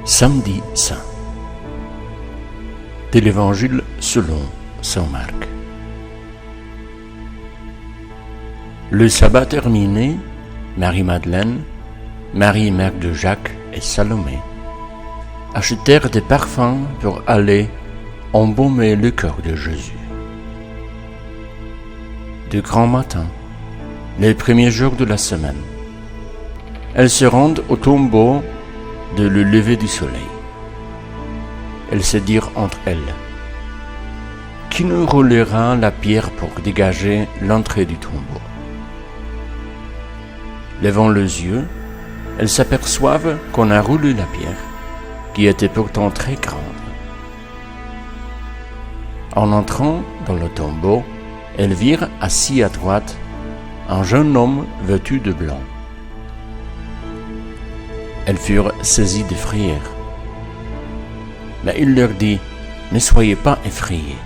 Samedi saint de l'Évangile selon saint Marc. Le sabbat terminé, Marie-Madeleine, Marie mère de Jacques et Salomé achetèrent des parfums pour aller embaumer le cœur de Jésus. De grand matin, les premiers jours de la semaine, elles se rendent au tombeau de le lever du soleil. Elles se dirent entre elles: qui nous roulera la pierre pour dégager l'entrée du tombeau? Levant les yeux, elles s'aperçoivent qu'on a roulé la pierre, qui était pourtant très grande. En entrant dans le tombeau, elles virent assis à droite un jeune homme vêtu de blanc. Elles furent saisies de frayeur. Mais il leur dit: ne soyez pas effrayés.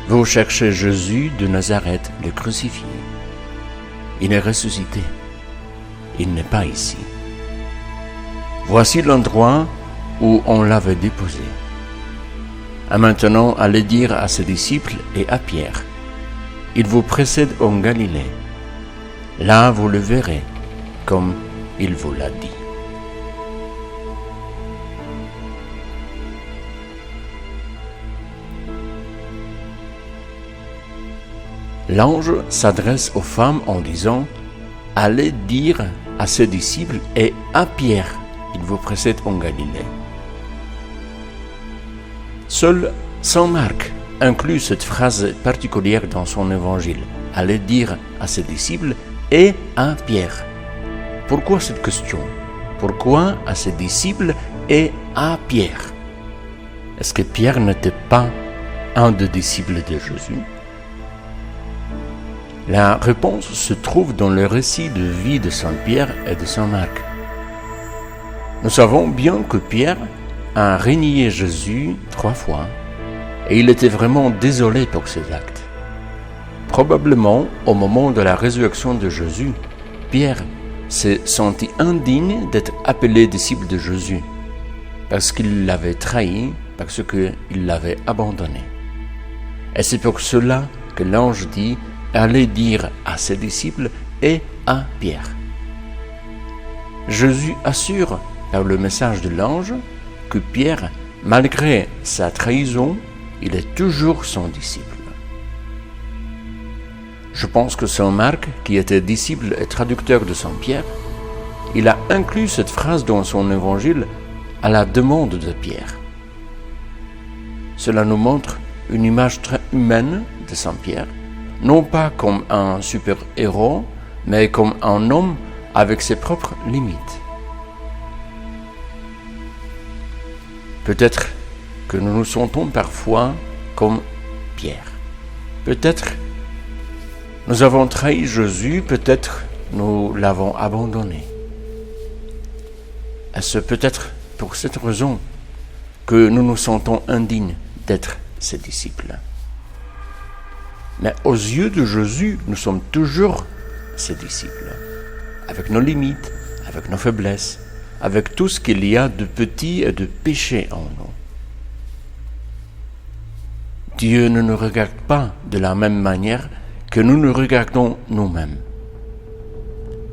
Vous cherchez Jésus de Nazareth, le crucifié. Il est ressuscité. Il n'est pas ici. Voici l'endroit où on l'avait déposé. Et maintenant, allez dire à ses disciples et à Pierre: il vous précède en Galilée. Là, vous le verrez, comme il vous l'a dit. L'ange s'adresse aux femmes en disant: allez dire à ses disciples et à Pierre, il vous précède en Galilée. Seul saint Marc inclut cette phrase particulière dans son évangile: allez dire à ses disciples et à Pierre. Pourquoi cette question? Pourquoi à ses disciples et à Pierre? Est-ce que Pierre n'était pas un des disciples de Jésus? La réponse se trouve dans le récit de vie de saint Pierre et de saint Marc. Nous savons bien que Pierre a renié Jésus 3 fois et il était vraiment désolé pour ses actes. Probablement, au moment de la résurrection de Jésus, Pierre s'est senti indigne d'être appelé disciple de Jésus parce qu'il l'avait trahi, parce qu'il l'avait abandonné. Et c'est pour cela que l'ange dit: allez dire à ses disciples et à Pierre. Jésus assure par le message de l'ange que Pierre, malgré sa trahison, il est toujours son disciple. Je pense que saint Marc, qui était disciple et traducteur de saint Pierre, il a inclus cette phrase dans son évangile à la demande de Pierre. Cela nous montre une image très humaine de saint Pierre, non pas comme un super-héros, mais comme un homme avec ses propres limites. Peut-être que nous nous sentons parfois comme Pierre. Peut-être nous avons trahi Jésus, peut-être nous l'avons abandonné. Et c'est peut-être pour cette raison que nous nous sentons indignes d'être ses disciples. Mais aux yeux de Jésus, nous sommes toujours ses disciples, avec nos limites, avec nos faiblesses, avec tout ce qu'il y a de petit et de péché en nous. Dieu ne nous regarde pas de la même manière que nous nous regardons nous-mêmes.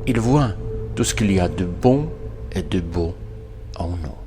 Il voit tout ce qu'il y a de bon et de beau en nous.